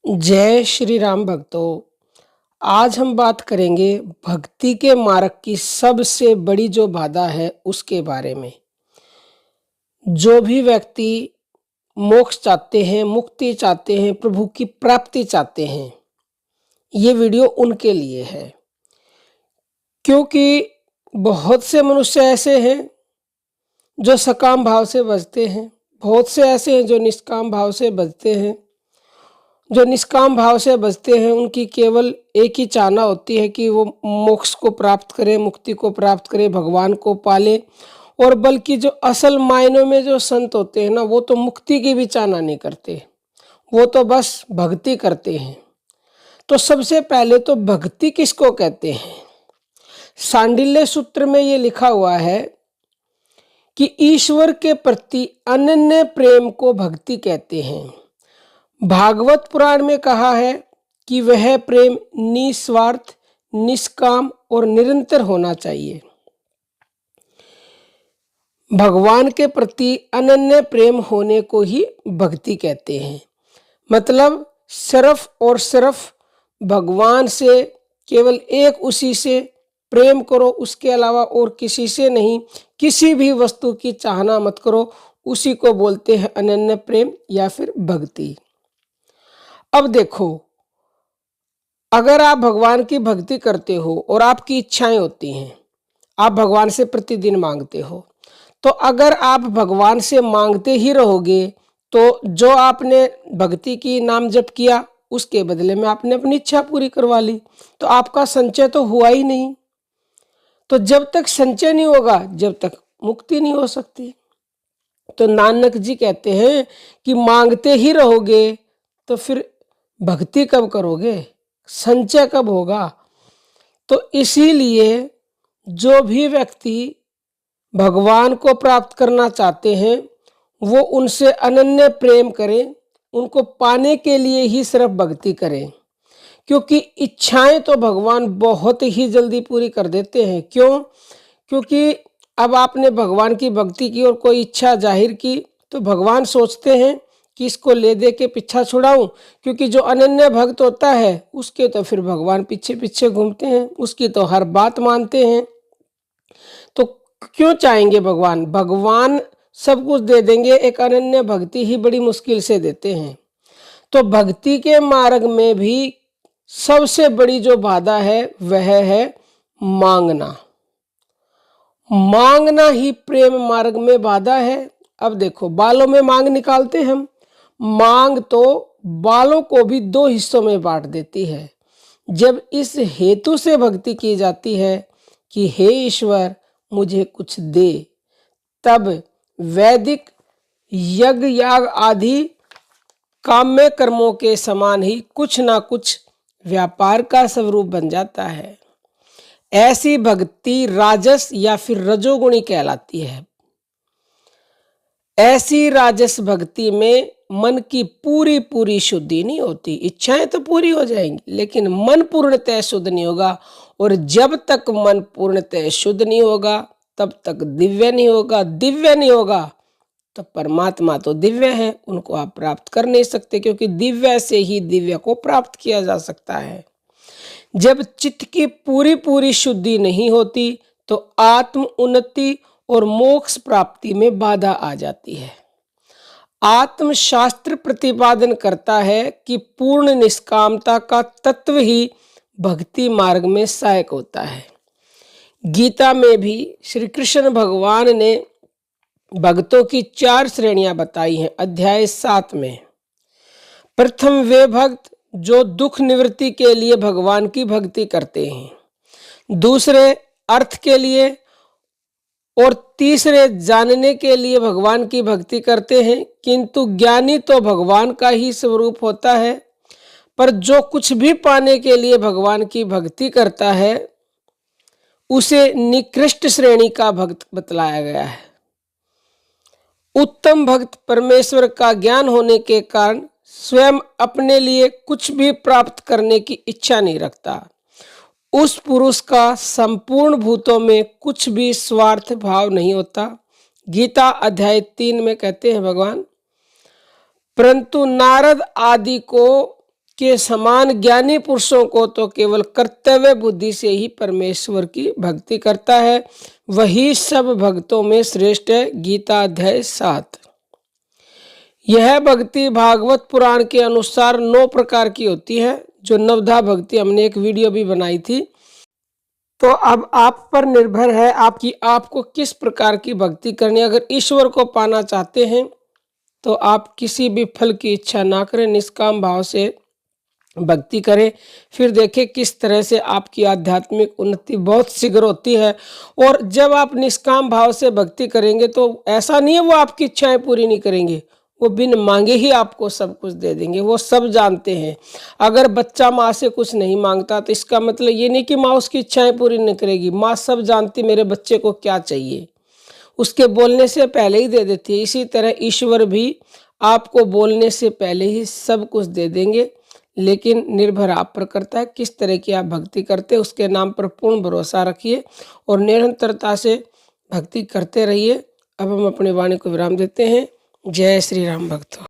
जय श्री राम भक्तों। आज हम बात करेंगे भक्ति के मार्ग की सबसे बड़ी जो बाधा है उसके बारे में। जो भी व्यक्ति मोक्ष चाहते हैं, मुक्ति चाहते हैं, प्रभु की प्राप्ति चाहते हैं, ये वीडियो उनके लिए है। क्योंकि बहुत से मनुष्य ऐसे हैं जो सकाम भाव से बचते हैं, बहुत से ऐसे हैं जो निष्काम भाव से बचते हैं। जो निष्काम भाव से बचते हैं उनकी केवल एक ही चाहना होती है कि वो मोक्ष को प्राप्त करें, मुक्ति को प्राप्त करें, भगवान को पाले। और बल्कि जो असल मायनों में जो संत होते हैं ना, वो तो मुक्ति की भी चाहना नहीं करते, वो तो बस भक्ति करते हैं। तो सबसे पहले तो भक्ति किसको कहते हैं? सांडिल्य सूत्र में ये लिखा हुआ है कि ईश्वर के प्रति अनन्य प्रेम को भक्ति कहते हैं। भागवत पुराण में कहा है कि वह प्रेम निस्वार्थ, निष्काम और निरंतर होना चाहिए। भगवान के प्रति अनन्य प्रेम होने को ही भक्ति कहते हैं। मतलब सिर्फ और सिर्फ भगवान से, केवल एक उसी से प्रेम करो, उसके अलावा और किसी से नहीं, किसी भी वस्तु की चाहना मत करो। उसी को बोलते हैं अनन्य प्रेम या फिर भक्ति। अब देखो, अगर आप भगवान की भक्ति करते हो और आपकी इच्छाएं होती हैं, आप भगवान से प्रतिदिन मांगते हो, तो अगर आप भगवान से मांगते ही रहोगे तो जो आपने भक्ति की, नाम जप किया, उसके बदले में आपने अपनी इच्छा पूरी करवा ली, तो आपका संचय तो हुआ ही नहीं। तो जब तक संचय नहीं होगा, जब तक मुक्ति नहीं हो सकती। तो नानक जी कहते हैं कि मांगते ही रहोगे तो फिर भक्ति कब करोगे, संचय कब होगा? तो इसीलिए जो भी व्यक्ति भगवान को प्राप्त करना चाहते हैं वो उनसे अनन्य प्रेम करें, उनको पाने के लिए ही सिर्फ भक्ति करें। क्योंकि इच्छाएं तो भगवान बहुत ही जल्दी पूरी कर देते हैं। क्यों? क्योंकि अब आपने भगवान की भक्ति की और कोई इच्छा जाहिर की तो भगवान सोचते हैं कि इसको ले दे के पीछा छुड़ाऊं। क्योंकि जो अनन्य भक्त होता है उसके तो फिर भगवान पीछे पीछे घूमते हैं, उसकी तो हर बात मानते हैं। तो क्यों चाहेंगे भगवान? भगवान सब कुछ दे देंगे, एक अनन्य भक्ति ही बड़ी मुश्किल से देते हैं। तो भक्ति के मार्ग में भी सबसे बड़ी जो बाधा है वह है मांगना। मांगना ही प्रेम मार्ग में बाधा है। अब देखो, बालों में मांग निकालते हम, मांग तो बालों को भी दो हिस्सों में बांट देती है। जब इस हेतु से भक्ति की जाती है कि हे ईश्वर मुझे कुछ दे, तब वैदिक यज्ञ याग आदि काम्य कर्मों के समान ही कुछ ना कुछ व्यापार का स्वरूप बन जाता है। ऐसी भक्ति राजस या फिर रजोगुणी कहलाती है। ऐसी राजस भक्ति में मन की पूरी पूरी शुद्धि नहीं होती। इच्छाएं तो पूरी हो जाएंगी लेकिन मन पूर्णतः शुद्ध नहीं होगा। और जब तक मन पूर्णतः शुद्ध नहीं होगा तब तक दिव्य नहीं होगा। दिव्य नहीं होगा तो परमात्मा तो दिव्य है, उनको आप प्राप्त कर नहीं सकते। क्योंकि दिव्य से ही दिव्य को प्राप्त किया जा सकता है। जब चित्त की पूरी पूरी शुद्धि नहीं होती तो आत्म उन्नति और मोक्ष प्राप्ति में बाधा आ जाती है। आत्मशास्त्र प्रतिपादन करता है कि पूर्ण निष्कामता का तत्व ही भक्ति मार्ग में सहायक होता है। गीता में भी श्री कृष्ण भगवान ने भक्तों की 4 श्रेणियां बताई हैं। अध्याय 7 में प्रथम वे भक्त जो दुख निवृत्ति के लिए भगवान की भक्ति करते हैं, दूसरे अर्थ के लिए, और तीसरे जानने के लिए भगवान की भक्ति करते हैं। किंतु ज्ञानी तो भगवान का ही स्वरूप होता है, पर जो कुछ भी पाने के लिए भगवान की भक्ति करता है उसे निकृष्ट श्रेणी का भक्त बतलाया गया है। उत्तम भक्त परमेश्वर का ज्ञान होने के कारण स्वयं अपने लिए कुछ भी प्राप्त करने की इच्छा नहीं रखता। उस पुरुष का संपूर्ण भूतों में कुछ भी स्वार्थ भाव नहीं होता। गीता अध्याय 3 में कहते हैं भगवान, परंतु नारद आदि को के समान ज्ञानी पुरुषों को तो केवल कर्तव्य बुद्धि से ही परमेश्वर की भक्ति करता है, वही सब भक्तों में श्रेष्ठ है। गीता अध्याय 7। यह भक्ति भागवत पुराण के अनुसार 9 प्रकार की होती है, जो नवधा भक्ति हमने एक वीडियो भी बनाई थी। तो अब आप पर निर्भर है आपको किस प्रकार की भक्ति करनी है। अगर ईश्वर को पाना चाहते हैं तो आप किसी भी फल की इच्छा ना करें, निष्काम भाव से भक्ति करें, फिर देखें किस तरह से आपकी आध्यात्मिक उन्नति बहुत शीघ्र होती है। और जब आप निष्काम भाव से भक्ति करेंगे तो ऐसा नहीं है वो आपकी इच्छाएं पूरी नहीं करेंगे, वो बिन मांगे ही आपको सब कुछ दे देंगे। वो सब जानते हैं। अगर बच्चा माँ से कुछ नहीं मांगता तो इसका मतलब ये नहीं कि माँ उसकी इच्छाएं पूरी नहीं करेगी। माँ सब जानती मेरे बच्चे को क्या चाहिए, उसके बोलने से पहले ही दे देती है। इसी तरह ईश्वर भी आपको बोलने से पहले ही सब कुछ दे देंगे, लेकिन निर्भर आप पर करता है किस तरह की आप भक्ति करते हैं। उसके नाम पर पूर्ण भरोसा रखिए और निरंतरता से भक्ति करते रहिए। अब हम अपनी वाणी को विराम देते हैं। जय श्री राम भक्तों।